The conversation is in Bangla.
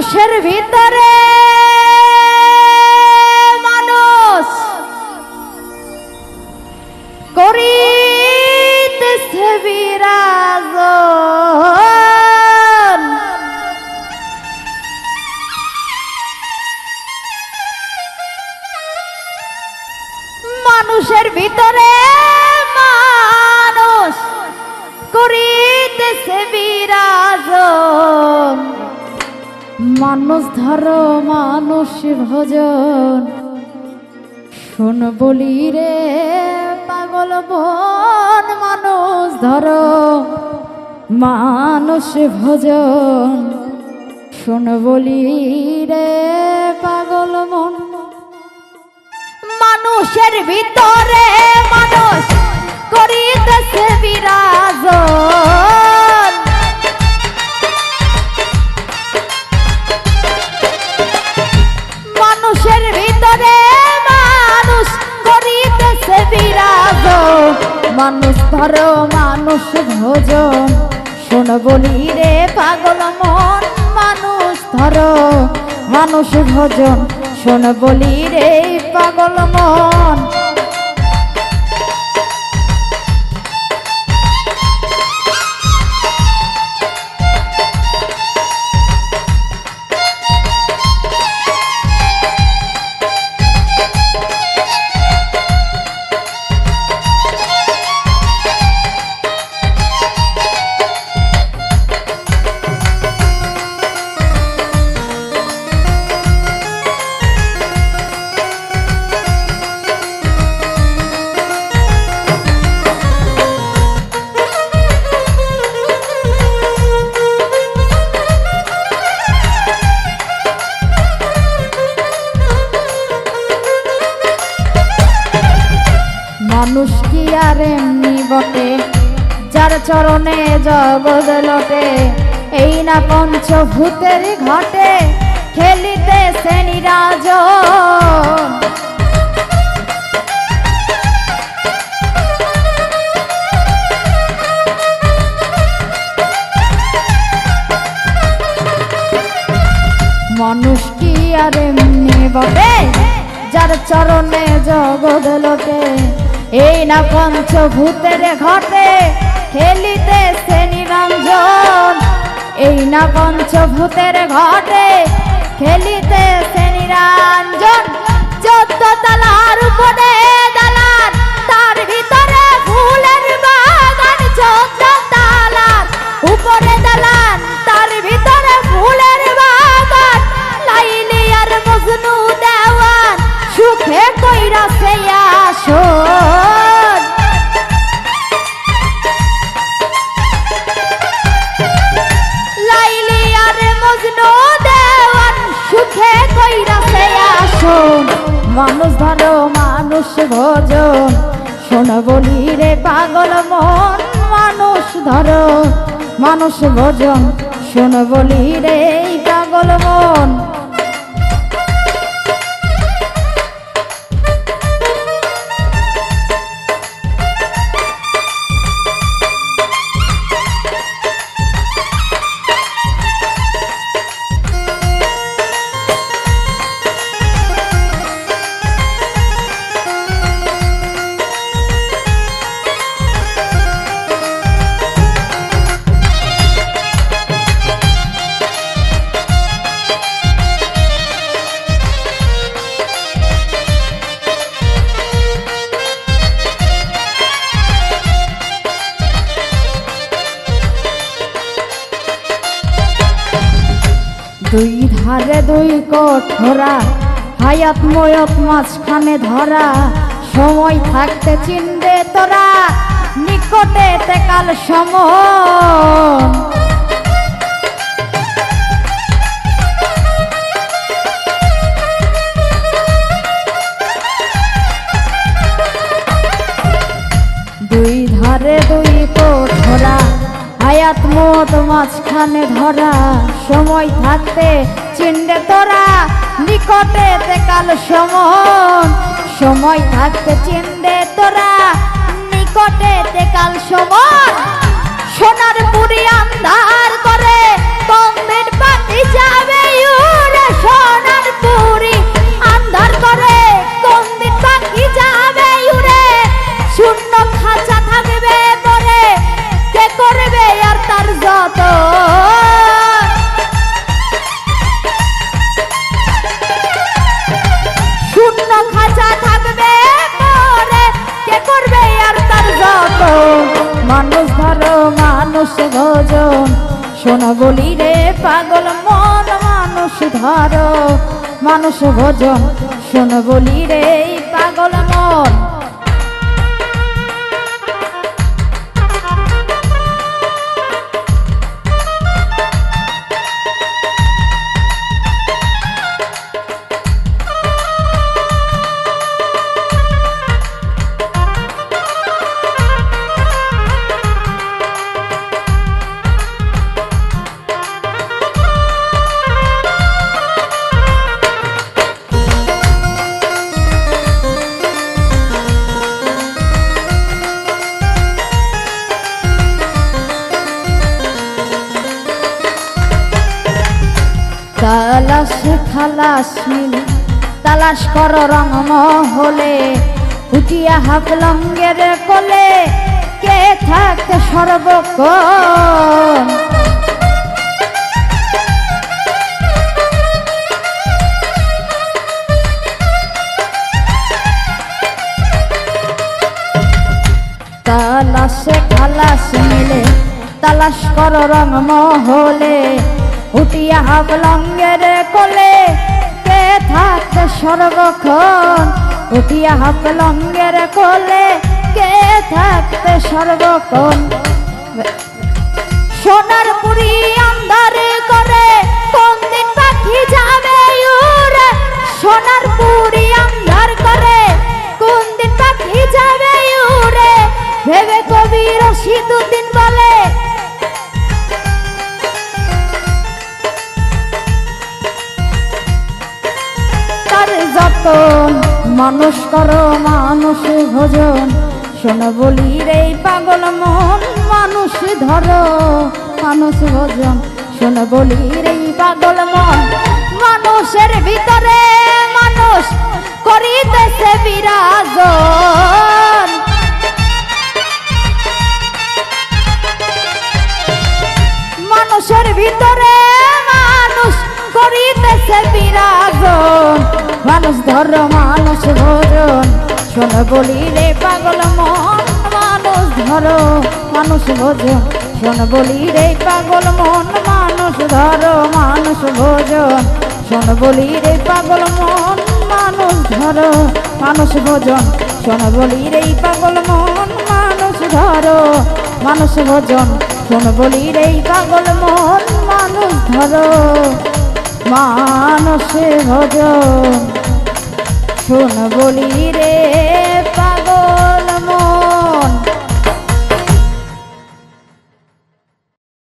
মানুষের ভিতরে মানুষ করিতেছে বিরাজ, মানুষের ভিতরে মানুষ করিতেছে বিরাজ। মানুষ ধরো মানুষ ভজন, শোন বলি রে পাগল বন। মানুষ ধরো মানুষ ভজন, শোন বলি রে পাগল মন। মানুষের ভিতরে মানুষ করিতেছে বিরাজ, মানুষের ভিতরে মানুষ করিতেছে বিরাজ। মানুষ ধরো মানুষ ভজন, শোন বলি রে পাগল মন। মানুষ ধরো মানুষ ভজন, শোন বলি রে পাগল মন। মানুষ কি আর এমনি বটে, যার চরণে জগৎ লটে। এই না পঞ্চভূতের ঘটে, খেলিতেছে নিরাজন। মানুষ কি আর এমনি বটে, যার চরণে জগৎ লটে। এই না পঞ্চভূতের ঘটে, খেলিতেছে নিরঞ্জন। এই না পঞ্চভূতের ঘটে, খেলিতেছে নিরঞ্জন। 14 তলার উপরে দালান, তার ভিতরে ফুলের বাগান। 14 তলার উপরে দালান, তার ভিতরে ফুলের বাগান। লাইলি আর মজনু দেওয়ান, সুখে কইরাছে আসন। লাইলি আর মজনু দেওয়ান, সুখে কইরাছে আসন। মানুষ ধরো মানুষ ভজন, শোন বলি রে পাগল মন। মানুষ ধরো মানুষ ভজন, শোন বলি রে পাগল মন। দুই ধারে দুই কঠোরা, হায়াত ময়ত মাঝখানে ধরা। সময় থাকতে চিনবে তোরা, নিকটে তে কাল সমন। দুই ধারে দুই কঠোরা, হায়াত মত মাঝখানে ধরা। সময় থাকতে চিনবে তোরা, নিকটে তে কাল সমন। সময় থাকতে চিনবে তোরা, নিকটে তে কাল সমন। সোনার পুরি আন্ধার করে, বন্ধের পাতি যাবে বিচার তার যত মানুষ ধরো মানুষ ভোজন শোন বলি রে পাগল মন মানুষ ধরো মানুষ ভোজন শোন বলি রে পাগল মন তালাশ খালাস মিলে তালাশ কর রং মহলে উঠিয়া হাফলঙ্গের কোলে কে থাকতে সর্বক্ষণ তালাশে খালাস মিলে তালাশ কর রং মহলে উঠিয়া হাফলঙ্গের কোলে কে থাকতে সর্বক্ষণ উঠিয়া হাফলঙ্গের কোলে কে থাকতে সর্বক্ষণ সোনার পুরি আন্ধার করে কোন দিন পাখি যাবে উড়ে সোনার পুরি আন্ধার করে কোন দিন পাখি যাবে উড়ে ভেবে কবি রশিদুদ্দিন বলে যত মানুষ করো মানুষ ভোজন শোন বলি রে পাগল মন মানুষ ধরো মানুষ ভোজন শোন বলি রে পাগল মন মানুষের ভিতরে মানুষ করিতেছে বিরাজন মানুষের ভিতরে মানুষ করিতেছে বিরাজন মানুষ ধরো মানুষ ভোজন শোন বলি রে পাগল মন মানুষ ধরো মানুষ ভোজন শোন বলি রে পাগল মন মানুষ ধরো মানুষ ভোজন শোন বলি রে পাগল মন মানুষ ধরো মানুষ ভোজন শোন বলি রে পাগল মন মানুষ ধরো মানুষ ভোজন শোন বলি রে পাগল মন মানুষ ধরো মানুষ ভোজন শোন বলি রে